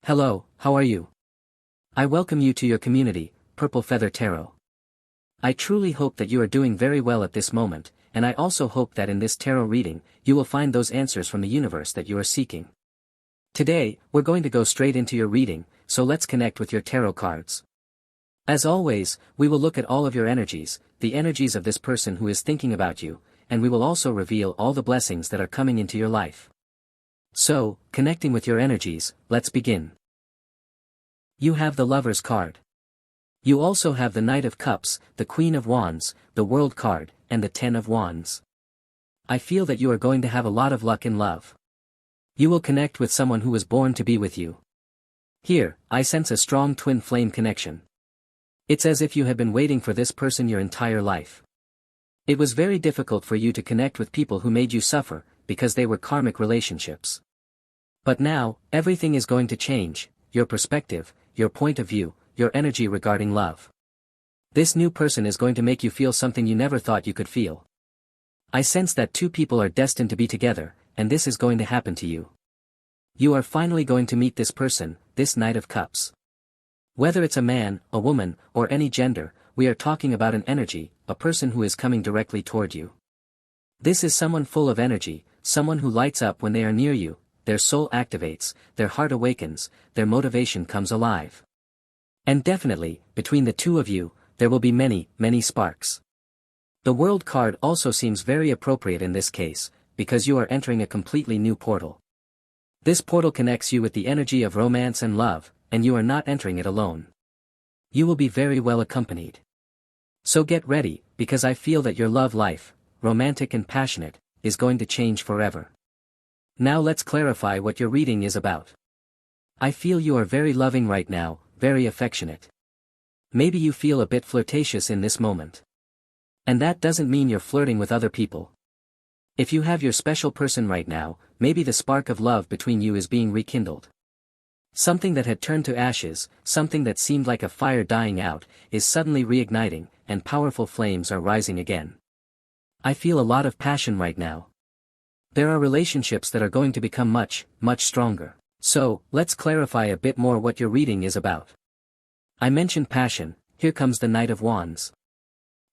Hello, how are you? I welcome you to your community, Purple Feather Tarot. I truly hope that you are doing very well at this moment, and I also hope that in this tarot reading, you will find those answers from the universe that you are seeking. Today, we're going to go straight into your reading, so let's connect with your tarot cards. As always, we will look at all of your energies, the energies of this person who is thinking about you, and we will also reveal all the blessings that are coming into your life. So, connecting with your energies, let's begin. You have the Lover's card. You also have the Knight of Cups, the Queen of Wands, the World card, and the Ten of Wands. I feel that you are going to have a lot of luck in love. You will connect with someone who was born to be with you. Here, I sense a strong twin flame connection. It's as if you have been waiting for this person your entire life. It was very difficult for you to connect with people who made you suffer, because they were karmic relationships. But now, everything is going to change, your perspective, your point of view, your energy regarding love. This new person is going to make you feel something you never thought you could feel. I sense that two people are destined to be together, and this is going to happen to you. You are finally going to meet this person, this Knight of Cups. Whether it's a man, a woman, or any gender, we are talking about an energy, a person who is coming directly toward you. This is someone full of energy, someone who lights up when they are near you, their soul activates, their heart awakens, their motivation comes alive. And definitely, between the two of you, there will be many, many sparks. The World card also seems very appropriate in this case, because you are entering a completely new portal. This portal connects you with the energy of romance and love, and you are not entering it alone. You will be very well accompanied. So get ready, because I feel that your love life, romantic and passionate, is going to change forever. Now let's clarify what your reading is about. I feel you are very loving right now, very affectionate. Maybe you feel a bit flirtatious in this moment. And that doesn't mean you're flirting with other people. If you have your special person right now, maybe the spark of love between you is being rekindled. Something that had turned to ashes, something that seemed like a fire dying out, is suddenly reigniting, and powerful flames are rising again. I feel a lot of passion right now. There are relationships that are going to become much, much stronger. So, let's clarify a bit more what your reading is about. I mentioned passion, here comes the Knight of Wands.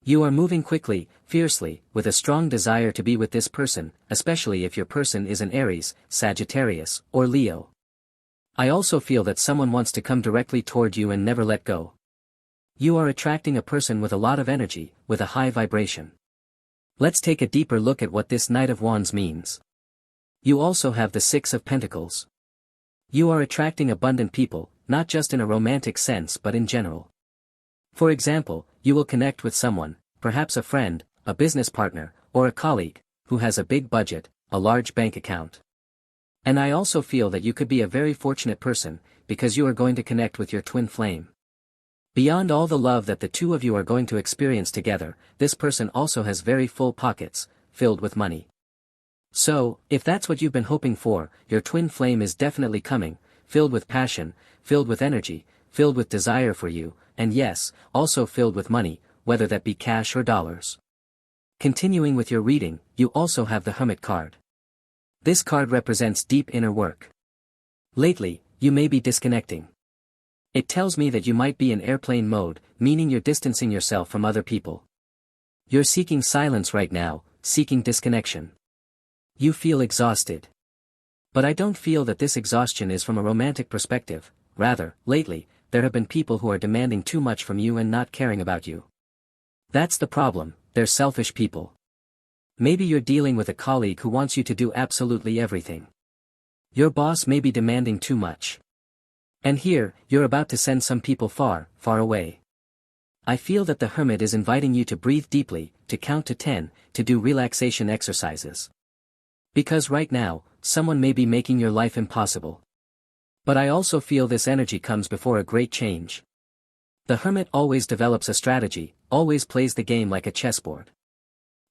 You are moving quickly, fiercely, with a strong desire to be with this person, especially if your person is an Aries, Sagittarius, or Leo. I also feel that someone wants to come directly toward you and never let go. You are attracting a person with a lot of energy, with a high vibration. Let's take a deeper look at what this Knight of Wands means. You also have the Six of Pentacles. You are attracting abundant people, not just in a romantic sense but in general. For example, you will connect with someone, perhaps a friend, a business partner, or a colleague, who has a big budget, a large bank account. And I also feel that you could be a very fortunate person, because you are going to connect with your twin flame. Beyond all the love that the two of you are going to experience together, this person also has very full pockets, filled with money. So, if that's what you've been hoping for, your twin flame is definitely coming, filled with passion, filled with energy, filled with desire for you, and yes, also filled with money, whether that be cash or dollars. Continuing with your reading, you also have the Hermit card. This card represents deep inner work. Lately, you may be disconnecting. It tells me that you might be in airplane mode, meaning you're distancing yourself from other people. You're seeking silence right now, seeking disconnection. You feel exhausted. But I don't feel that this exhaustion is from a romantic perspective, rather, lately, there have been people who are demanding too much from you and not caring about you. That's the problem, they're selfish people. Maybe you're dealing with a colleague who wants you to do absolutely everything. Your boss may be demanding too much. And here, you're about to send some people far, far away. I feel that the Hermit is inviting you to breathe deeply, to count to 10, to do relaxation exercises. Because right now, someone may be making your life impossible. But I also feel this energy comes before a great change. The Hermit always develops a strategy, always plays the game like a chessboard.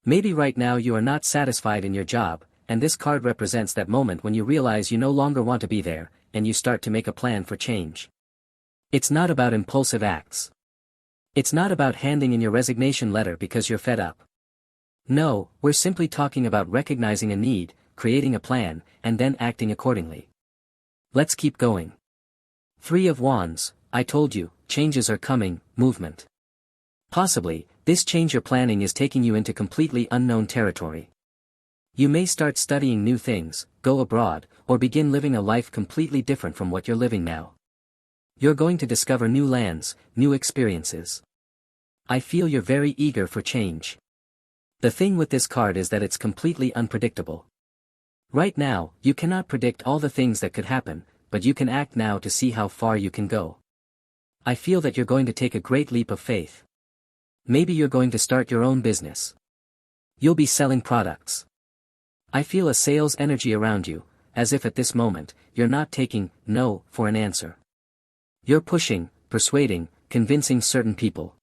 Maybe right now you are not satisfied in your job, and this card represents that moment when you realize you no longer want to be there, and you start to make a plan for change. It's not about impulsive acts. It's not about handing in your resignation letter because you're fed up. No, we're simply talking about recognizing a need, creating a plan, and then acting accordingly. Let's keep going. Three of Wands, I told you, changes are coming, movement. Possibly, this change you're planning is taking you into completely unknown territory. You may start studying new things, go abroad, or begin living a life completely different from what you're living now. You're going to discover new lands, new experiences. I feel you're very eager for change. The thing with this card is that it's completely unpredictable. Right now, you cannot predict all the things that could happen, but you can act now to see how far you can go. I feel that you're going to take a great leap of faith. Maybe you're going to start your own business. You'll be selling products. I feel a sales energy around you, as if at this moment, you're not taking no for an answer. You're pushing, persuading, convincing certain people.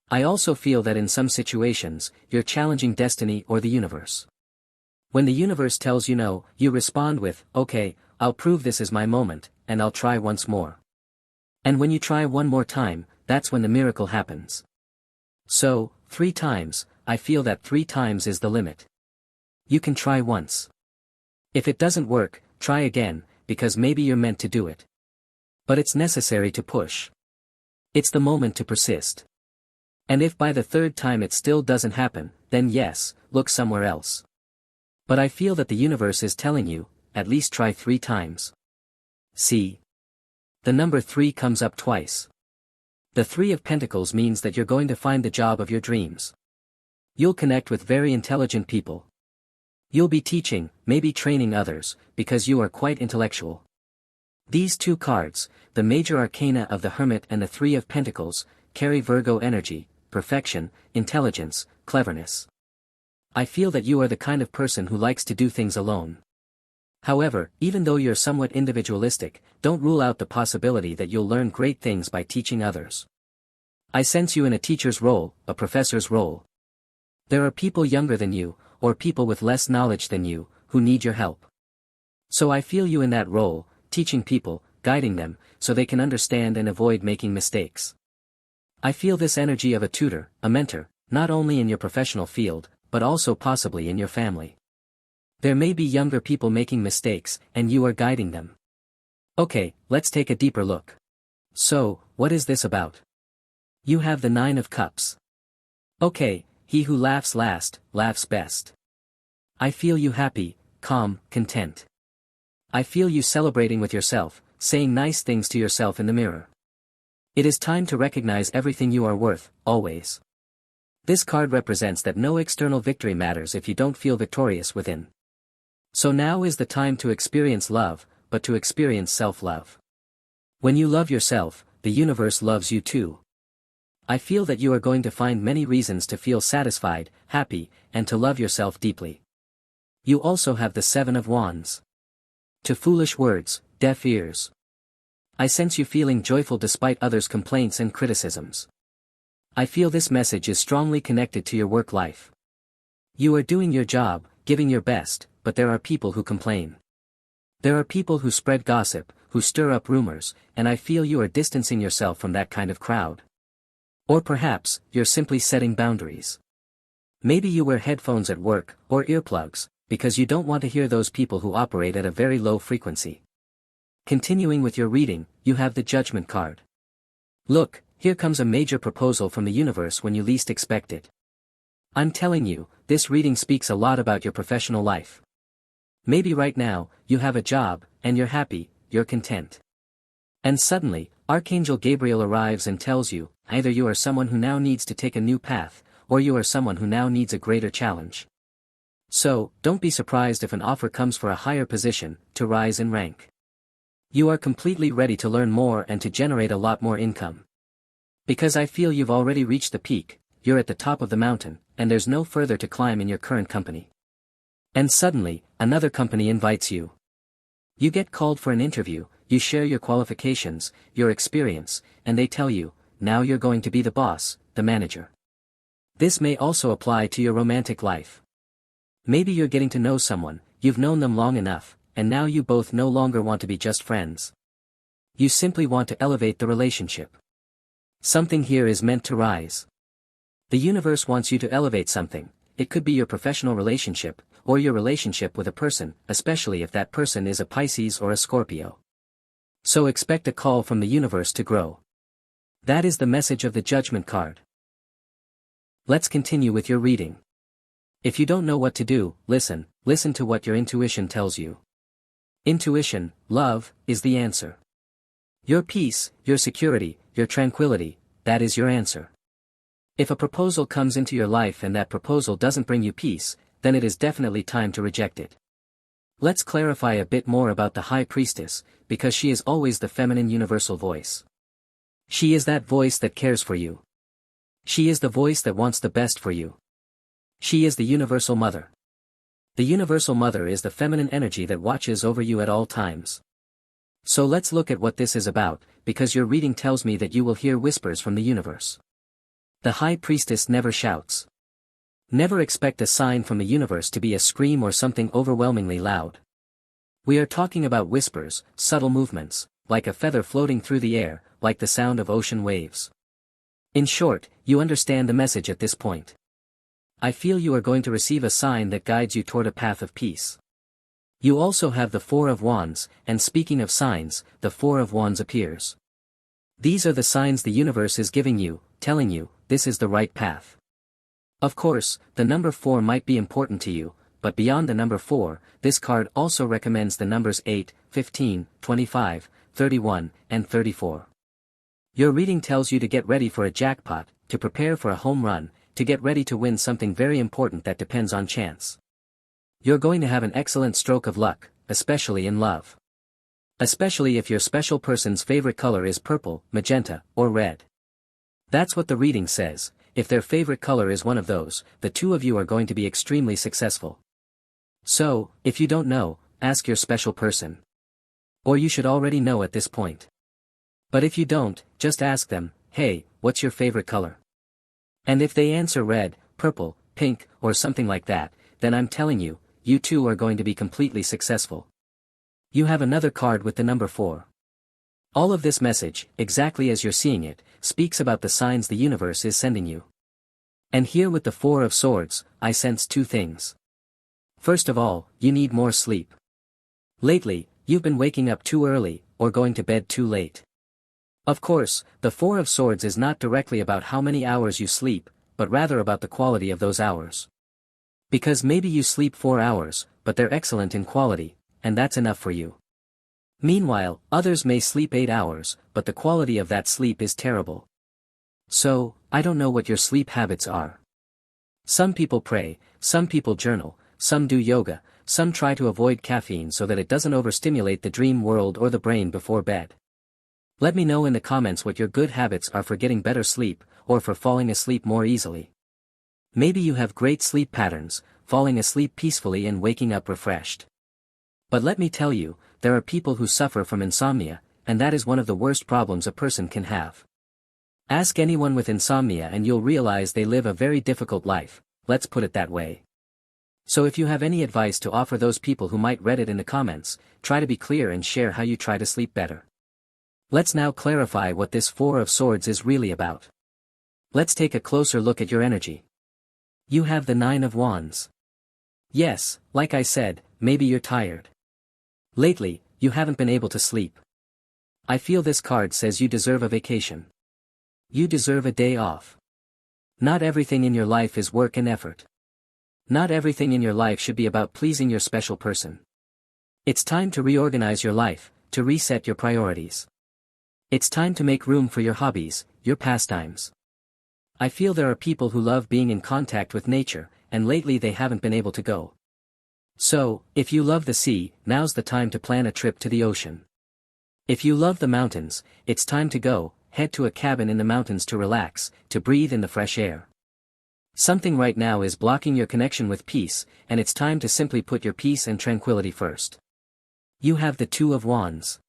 I also feel that in some situations, you're challenging destiny or the universe. When the universe tells you no, you respond with, okay, I'll prove this is my moment, and I'll try once more. And when you try one more time, that's when the miracle happens. So, 3 times, I feel that 3 times is the limit. You can try once. If it doesn't work, try again, because maybe you're meant to do it. But it's necessary to push. It's the moment to persist. And if by the 3rd time it still doesn't happen, then yes, look somewhere else. But I feel that the universe is telling you, at least try 3 times. See? The number 3 comes up twice. The 3 of Pentacles means that you're going to find the job of your dreams. You'll connect with very intelligent people. You'll be teaching, maybe training others, because you are quite intellectual. These 2 cards, the major arcana of the Hermit and the 3 of Pentacles, carry Virgo energy, perfection, intelligence, cleverness. I feel that you are the kind of person who likes to do things alone. However, even though you're somewhat individualistic, don't rule out the possibility that you'll learn great things by teaching others. I sense you in a teacher's role, a professor's role. There are people younger than you, or people with less knowledge than you, who need your help. So I feel you in that role, teaching people, guiding them, so they can understand and avoid making mistakes. I feel this energy of a tutor, a mentor, not only in your professional field, but also possibly in your family. There may be younger people making mistakes, and you are guiding them. Okay, let's take a deeper look. So, what is this about? You have the 9 of Cups. Okay, he who laughs last, laughs best. I feel you happy, calm, content. I feel you celebrating with yourself, saying nice things to yourself in the mirror. It is time to recognize everything you are worth, always. This card represents that no external victory matters if you don't feel victorious within. So now is the time to experience love, but to experience self-love. When you love yourself, the universe loves you too. I feel that you are going to find many reasons to feel satisfied, happy, and to love yourself deeply. You also have the 7 of Wands. To foolish words, deaf ears. I sense you feeling joyful despite others' complaints and criticisms. I feel this message is strongly connected to your work life. You are doing your job, giving your best, but there are people who complain. There are people who spread gossip, who stir up rumors, and I feel you are distancing yourself from that kind of crowd. Or perhaps, you're simply setting boundaries. Maybe you wear headphones at work, or earplugs, because you don't want to hear those people who operate at a very low frequency. Continuing with your reading, you have the Judgment card. Look, here comes a major proposal from the universe when you least expect it. I'm telling you, this reading speaks a lot about your professional life. Maybe right now, you have a job, and you're happy, you're content. And suddenly, Archangel Gabriel arrives and tells you, either you are someone who now needs to take a new path, or you are someone who now needs a greater challenge. So, don't be surprised if an offer comes for a higher position, to rise in rank. You are completely ready to learn more and to generate a lot more income. Because I feel you've already reached the peak, you're at the top of the mountain, and there's no further to climb in your current company. And suddenly, another company invites you. You get called for an interview, you share your qualifications, your experience, and they tell you, now you're going to be the boss, the manager. This may also apply to your romantic life. Maybe you're getting to know someone, you've known them long enough, and now you both no longer want to be just friends. You simply want to elevate the relationship. Something here is meant to rise. The universe wants you to elevate something. It could be your professional relationship, or your relationship with a person, especially if that person is a Pisces or a Scorpio. So expect a call from the universe to grow. That is the message of the Judgment card. Let's continue with your reading. If you don't know what to do, listen to what your intuition tells you. Intuition, love, is the answer. Your peace, your security, your tranquility, that is your answer. If a proposal comes into your life and that proposal doesn't bring you peace, then it is definitely time to reject it. Let's clarify a bit more about the High Priestess, because she is always the feminine universal voice. She is that voice that cares for you. She is the voice that wants the best for you. She is the universal mother. The universal mother is the feminine energy that watches over you at all times. So let's look at what this is about, because your reading tells me that you will hear whispers from the universe. The High Priestess never shouts. Never expect a sign from the universe to be a scream or something overwhelmingly loud. We are talking about whispers, subtle movements, like a feather floating through the air, like the sound of ocean waves. In short, you understand the message at this point. I feel you are going to receive a sign that guides you toward a path of peace. You also have the Four of Wands, and speaking of signs, the Four of Wands appears. These are the signs the universe is giving you, telling you, this is the right path. Of course, the number 4 might be important to you, but beyond the number 4, this card also recommends the numbers 8, 15, 25, 31, and 34. Your reading tells you to get ready for a jackpot, to prepare for a home run, to get ready to win something very important that depends on chance. You're going to have an excellent stroke of luck, especially in love. Especially if your special person's favorite color is purple, magenta, or red. That's what the reading says. If their favorite color is one of those, the two of you are going to be extremely successful. So, if you don't know, ask your special person. Or you should already know at this point. But if you don't, just ask them, hey, what's your favorite color? And if they answer red, purple, pink, or something like that, then I'm telling you, you two are going to be completely successful. You have another card with the number 4. All of this message, exactly as you're seeing it, speaks about the signs the universe is sending you. And here with the 4 of Swords, I sense two things. First of all, you need more sleep. Lately, you've been waking up too early, or going to bed too late. Of course, the 4 of Swords is not directly about how many hours you sleep, but rather about the quality of those hours. Because maybe you sleep 4 hours, but they're excellent in quality, and that's enough for you. Meanwhile, others may sleep 8 hours, but the quality of that sleep is terrible. So, I don't know what your sleep habits are. Some people pray, some people journal, some do yoga, some try to avoid caffeine so that it doesn't overstimulate the dream world or the brain before bed. Let me know in the comments what your good habits are for getting better sleep, or for falling asleep more easily. Maybe you have great sleep patterns, falling asleep peacefully and waking up refreshed. But let me tell you, there are people who suffer from insomnia, and that is one of the worst problems a person can have. Ask anyone with insomnia and you'll realize they live a very difficult life, let's put it that way. So if you have any advice to offer those people who might read it in the comments, try to be clear and share how you try to sleep better. Let's now clarify what this 4 of Swords is really about. Let's take a closer look at your energy. You have the 9 of Wands. Yes, like I said, maybe you're tired. Lately, you haven't been able to sleep. I feel this card says you deserve a vacation. You deserve a day off. Not everything in your life is work and effort. Not everything in your life should be about pleasing your special person. It's time to reorganize your life, to reset your priorities. It's time to make room for your hobbies, your pastimes. I feel there are people who love being in contact with nature, and lately they haven't been able to go. So, if you love the sea, now's the time to plan a trip to the ocean. If you love the mountains, it's time to go, head to a cabin in the mountains to relax, to breathe in the fresh air. Something right now is blocking your connection with peace, and it's time to simply put your peace and tranquility first. You have the 2 of Wands.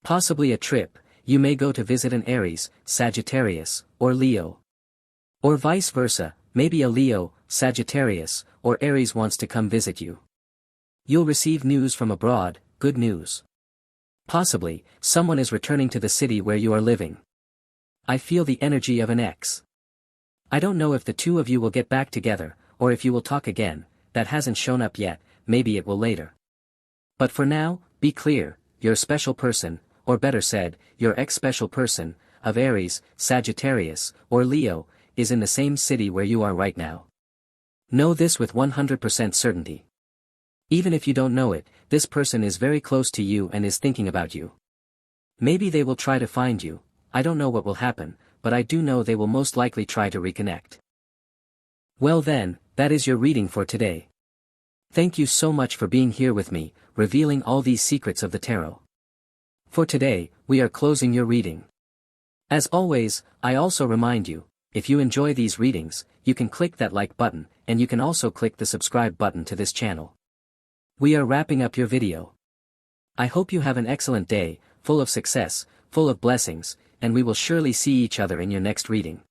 Possibly a trip, you may go to visit an Aries, Sagittarius, or Leo. Or vice versa, maybe a Leo, Sagittarius, or Aries wants to come visit you. You'll receive news from abroad, good news. Possibly, someone is returning to the city where you are living. I feel the energy of an ex. I don't know if the two of you will get back together, or if you will talk again, that hasn't shown up yet, maybe it will later. But for now, be clear, your special person, or better said, your ex-special person, of Aries, Sagittarius, or Leo, is in the same city where you are right now. Know this with 100% certainty. Even if you don't know it, this person is very close to you and is thinking about you. Maybe they will try to find you. I don't know what will happen, but I do know they will most likely try to reconnect. Well then, that is your reading for today. Thank you so much for being here with me, revealing all these secrets of the tarot. For today, we are closing your reading. As always, I also remind you, if you enjoy these readings, you can click that like button, and you can also click the subscribe button to this channel. We are wrapping up your video. I hope you have an excellent day, full of success, full of blessings, and we will surely see each other in your next reading.